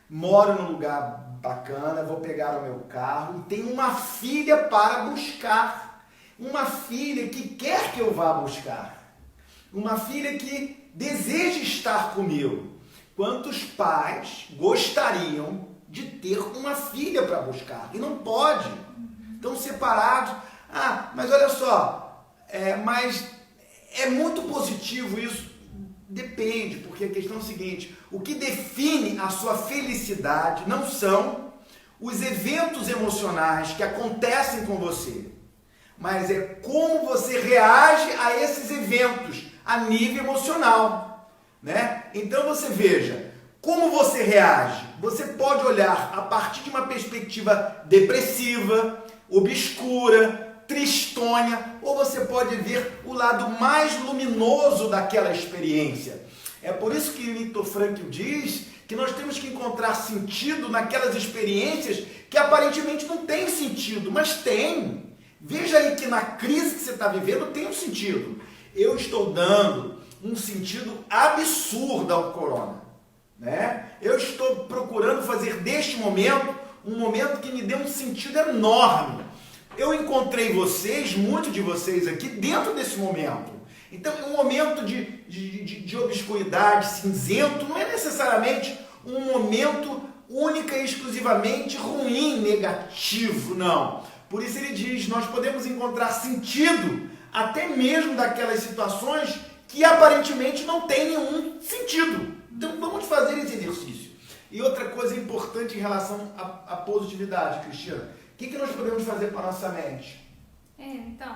moro num lugar bacana, vou pegar o meu carro e tenho uma filha para buscar. Uma filha que quer que eu vá buscar. Uma filha que deseja estar comigo. Quantos pais gostariam de ter uma filha para buscar? E não pode. Estão separados. Ah, mas olha só, mas é muito positivo isso. Depende, porque a questão é a seguinte, o que define a sua felicidade não são os eventos emocionais que acontecem com você, mas é como você reage a esses eventos a nível emocional, né? Então você veja, como você reage? Você pode olhar a partir de uma perspectiva depressiva, obscura, tristonha, ou você pode ver o lado mais luminoso daquela experiência. É por isso que Viktor Frankl diz que nós temos que encontrar sentido naquelas experiências que aparentemente não têm sentido, mas tem. Veja aí que na crise que você está vivendo tem um sentido. Eu estou dando um sentido absurdo ao corona, né? Eu estou procurando fazer deste momento um momento que me dê um sentido enorme. Eu encontrei vocês, muitos de vocês aqui, dentro desse momento. Então, um momento de obscuridade, cinzento, não é necessariamente um momento única e exclusivamente ruim, negativo, não. Por isso ele diz, nós podemos encontrar sentido até mesmo daquelas situações que aparentemente não tem nenhum sentido. Então, vamos fazer esse exercício. E outra coisa importante em relação à positividade, Cristina, o que nós podemos fazer com a nossa mente? Então,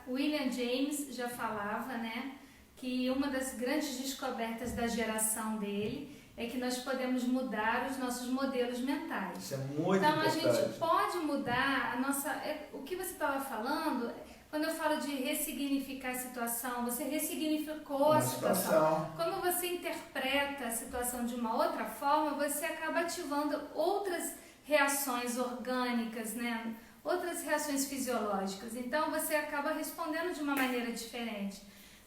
William James já falava, né, que uma das grandes descobertas da geração dele é que nós podemos mudar os nossos modelos mentais. Isso é muito então, importante. A gente pode mudar a nossa... O que você estava falando, quando eu falo de ressignificar a situação, você ressignificou a situação. Quando você interpreta a situação de uma outra forma, você acaba ativando outras reações orgânicas, né? Outras reações fisiológicas. Então, você acaba respondendo de uma maneira diferente.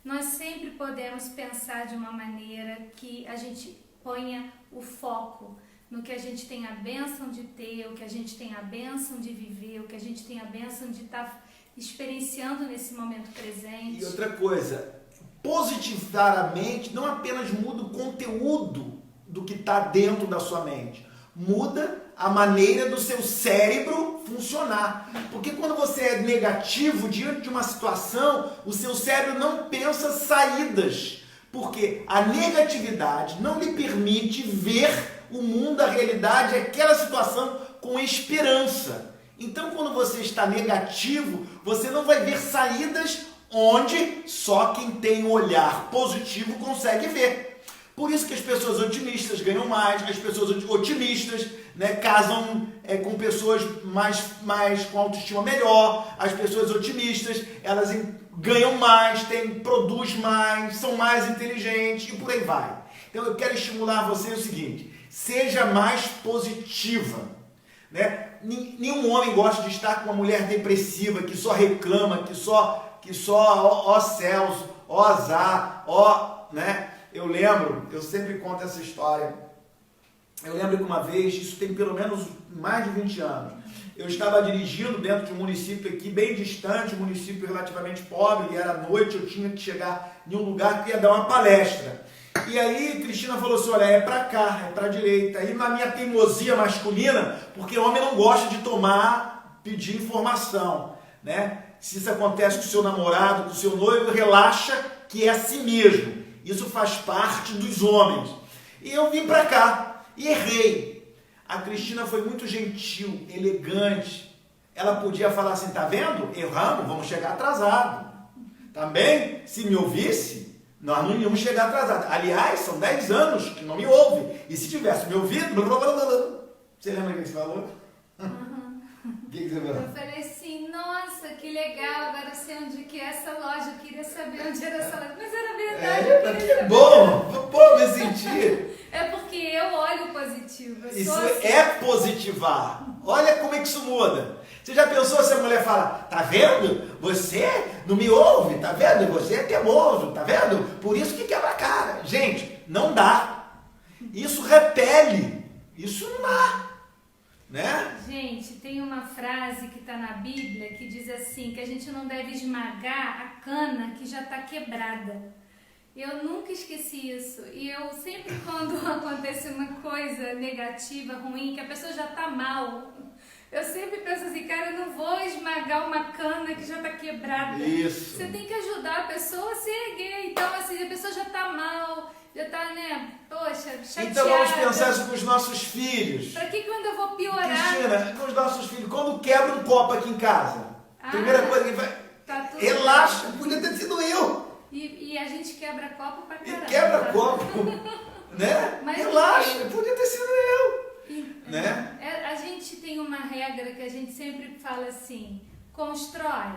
Nós sempre podemos pensar de uma maneira que a gente ponha o foco no que a gente tem a bênção de ter, o que a gente tem a bênção de viver, o que a gente tem a bênção de estar experienciando nesse momento presente. E outra coisa, positivar a mente não apenas muda o conteúdo do que está dentro da sua mente, muda a maneira do seu cérebro funcionar. Porque quando você é negativo diante de uma situação, o seu cérebro não pensa saídas. Porque a negatividade não lhe permite ver o mundo, a realidade, aquela situação com esperança. Então, quando você está negativo, você não vai ver saídas onde só quem tem um olhar positivo consegue ver. Por isso que as pessoas otimistas ganham mais, as pessoas otimistas, né, casam com pessoas mais com autoestima melhor, as pessoas otimistas, elas ganham mais, produzem mais, são mais inteligentes e por aí vai. Então eu quero estimular você o seguinte, seja mais positiva, né? Nenhum homem gosta de estar com uma mulher depressiva, que só reclama, que só ó céus, ó azar, né? Eu sempre conto essa história. Eu lembro que uma vez, isso tem pelo menos mais de 20 anos, eu estava dirigindo dentro de um município aqui, bem distante, um município relativamente pobre, e era noite, eu tinha que chegar em um lugar que ia dar uma palestra. E aí Cristina falou assim, olha, é pra cá, é pra direita. E na minha teimosia masculina, porque o homem não gosta de pedir informação, né? Se isso acontece com o seu namorado, com o seu noivo, relaxa que é assim mesmo. Isso faz parte dos homens. E eu vim para cá e errei. A Cristina foi muito gentil, elegante. Ela podia falar assim, tá vendo? Erramos, vamos chegar atrasado. Também, se me ouvisse, nós não íamos chegar atrasado. Aliás, são 10 anos que não me ouve. E se tivesse me ouvido... Blá, blá, blá, blá. Você lembra o que você falou? O que você falou? Eu falei assim, nossa, que legal, agora eu sei onde que é essa loja, eu queria saber onde era essa loja. Mas era verdade, eu queria que saber. bom me sentir. É porque eu olho o positivo. Eu Isso sou assim. é positivar. Olha como é que isso muda. Você já pensou se a mulher fala, tá vendo? Você não me ouve, tá vendo? Você é teimoso, tá vendo? Por isso que quebra a cara. Gente, não dá. Isso repele. Isso não dá. Né? Gente, tem uma frase que está na Bíblia que diz assim, que a gente não deve esmagar a cana que já está quebrada. Eu nunca esqueci isso. E eu sempre, quando acontece uma coisa negativa, ruim, que a pessoa já está mal, eu sempre penso assim, cara, eu não vou esmagar uma cana que já está quebrada. Isso. Você tem que ajudar a pessoa a se erguer. Então, assim, a pessoa já está mal, já está, né, poxa, chateada. Então vamos pensar isso com os nossos filhos. Pra que eu ainda vou piorar? Cristina, com os nossos filhos, quando quebra um copo aqui em casa, primeira coisa que vai... Tá tudo Relaxa, bem. podia ter sido eu. E a gente quebra copo pra E caramba. quebra copo, né? Mas Relaxa, podia ter sido eu. Né? A gente tem uma regra que a gente sempre fala assim, constrói.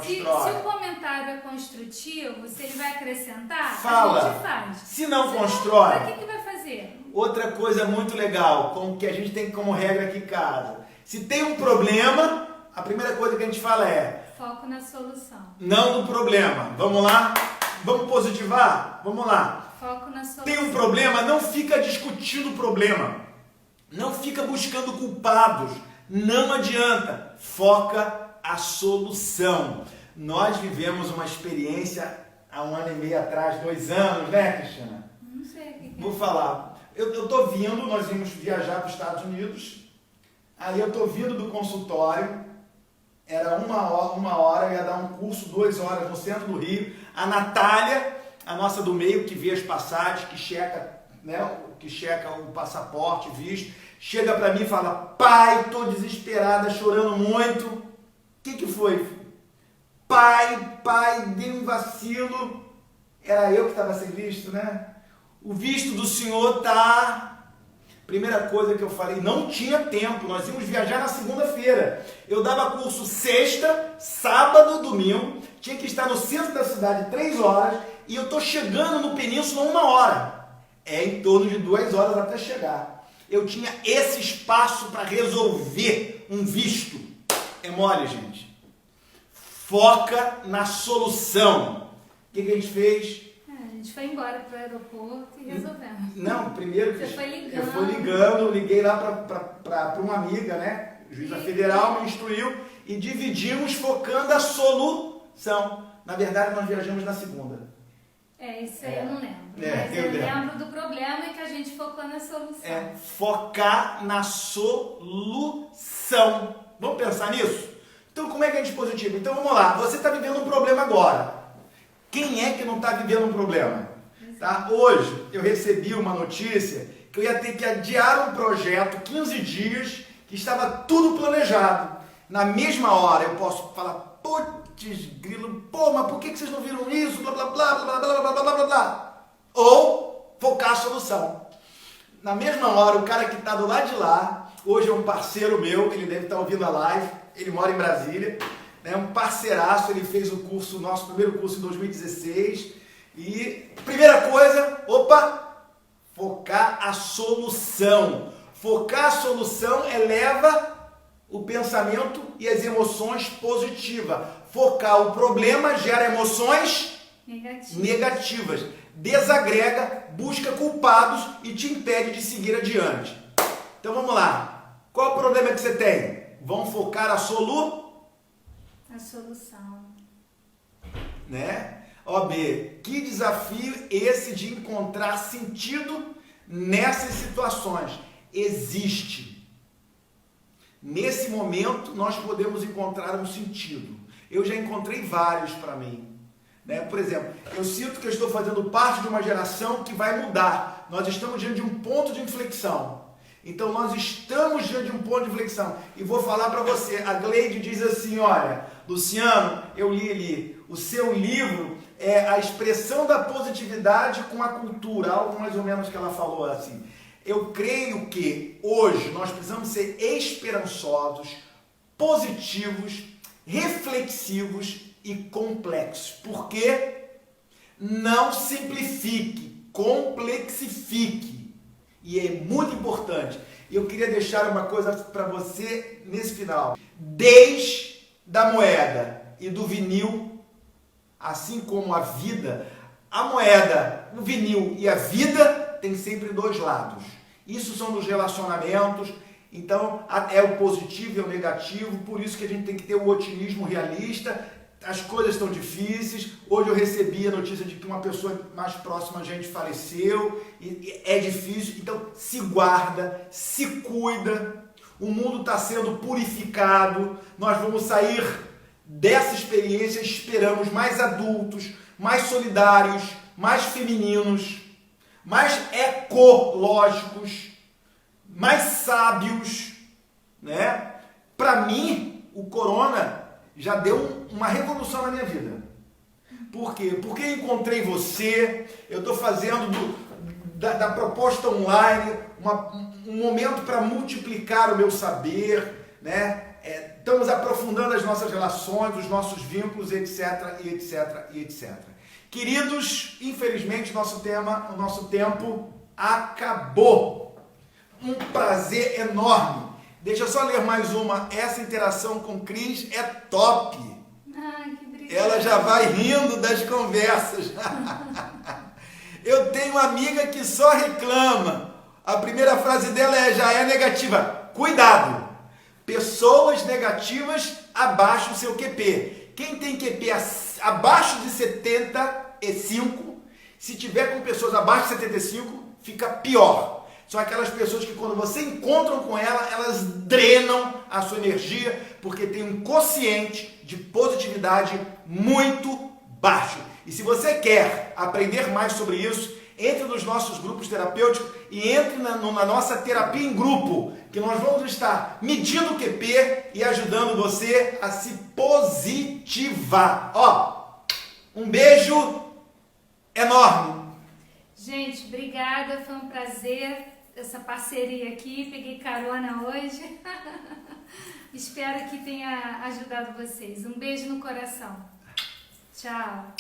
Se o comentário é construtivo, se ele vai acrescentar, Fala. a gente faz. Se não constrói. Pra que vai fazer? Outra coisa muito legal, que a gente tem como regra aqui em casa. Se tem um problema, a primeira coisa que a gente fala é... Foco na solução. Não no problema. Vamos lá? Vamos positivar? Vamos lá. Foco na solução. Tem um problema, não fica discutindo o problema. Não fica buscando culpados. Não adianta. Foca a solução. Nós vivemos uma experiência há 1 ano e meio atrás, 2 anos, né, Cristina? Não sei o que Vou falar. Eu tô vindo, nós vimos viajar para os Estados Unidos. Aí eu tô vindo do consultório. Era uma hora, eu ia dar um curso, 2 horas no centro do Rio. A Natália, a nossa do meio, que vê as passagens, que checa, né, que checa o passaporte, visto, chega para mim e fala, pai, tô desesperada, chorando muito. O que foi? Pai, dei um vacilo. Era eu que estava sem visto, né? O visto do senhor tá... Primeira coisa que eu falei, não tinha tempo, nós íamos viajar na segunda-feira. Eu dava curso sexta, sábado, domingo, tinha que estar no centro da cidade 3 horas e eu tô chegando no Península 1 hora. É em torno de 2 horas até chegar. Eu tinha esse espaço para resolver um visto. É mole, gente. Foca na solução. O que a gente fez? A gente foi embora para o aeroporto e resolvemos. Não, primeiro que Você foi ligando. eu fui ligando, liguei lá para uma amiga, né? Juíza federal me instruiu e dividimos focando a solução. Na verdade, nós viajamos na segunda. Isso aí eu não lembro. Mas eu lembro do problema e que a gente focou na solução. Focar na solução. Vamos pensar nisso? Então, como é que a gente positiva? Então, vamos lá. Você está vivendo um problema agora. Quem é que não está vivendo um problema? Tá? Hoje, eu recebi uma notícia que eu ia ter que adiar um projeto 15 dias, que estava tudo planejado. Na mesma hora, eu posso falar, putz, grilo, pô, mas por que vocês não viram isso? Blá, blá, blá, blá, blá, blá, blá, blá, blá. Ou focar a solução. Na mesma hora, o cara que está do lado de lá, hoje é um parceiro meu, ele deve estar ouvindo a live, ele mora em Brasília, é um parceiraço, ele fez o curso, nosso primeiro curso em 2016. E primeira coisa, focar a solução. Focar a solução eleva o pensamento e as emoções positivas. Focar o problema gera emoções negativas. Desagrega, busca culpados e te impede de seguir adiante. Então vamos lá. Qual o problema que você tem? Vamos focar a solução. Né? OB, que desafio esse de encontrar sentido nessas situações? Existe. Nesse momento, nós podemos encontrar um sentido. Eu já encontrei vários para mim. Né? Por exemplo, eu sinto que eu estou fazendo parte de uma geração que vai mudar. Nós estamos diante de um ponto de inflexão. Então nós estamos diante de um ponto de inflexão. E vou falar para você, a Gleide diz assim, olha, Luciano, eu li ali, o seu livro é a expressão da positividade com a cultura, algo mais ou menos que ela falou assim. Eu creio que hoje nós precisamos ser esperançosos, positivos, reflexivos e complexos. Por quê? Não simplifique, complexifique. E é muito importante. Eu queria deixar uma coisa para você nesse final. Desde da moeda e do vinil, assim como a vida, a moeda, o vinil e a vida tem sempre dois lados. Isso são nos relacionamentos. Então, é o positivo e o negativo, por isso que a gente tem que ter o otimismo realista. As coisas estão difíceis. Hoje eu recebi a notícia de que uma pessoa mais próxima a gente faleceu, e é difícil, então se guarda, se cuida. O mundo está sendo purificado, nós vamos sair dessa experiência, esperamos mais adultos, mais solidários, mais femininos, mais ecológicos, mais sábios, né? Para mim, o corona já deu uma revolução na minha vida. Por quê? Porque eu encontrei você, eu estou fazendo da proposta online um momento para multiplicar o meu saber, né? Estamos aprofundando as nossas relações, os nossos vínculos, etc, e etc, e etc. Queridos, infelizmente o nosso tempo acabou. Um prazer enorme. Deixa eu só ler mais uma. Essa interação com Cris é top. Ai, que obrigada. Ela já vai rindo das conversas. Eu tenho uma amiga que só reclama. A primeira frase dela já é negativa. Cuidado! Pessoas negativas abaixam o seu QP. Quem tem QP abaixo de 75, se tiver com pessoas abaixo de 75, fica pior. São aquelas pessoas que quando você encontra com ela, elas drenam a sua energia, porque tem um quociente de positividade muito baixo. E se você quer aprender mais sobre isso, entre nos nossos grupos terapêuticos e entre na nossa terapia em grupo, que nós vamos estar medindo o QP e ajudando você a se positivar. Ó, um beijo enorme. Gente, obrigada, foi um prazer essa parceria aqui, peguei carona hoje. Espero que tenha ajudado vocês. Um beijo no coração. Tchau.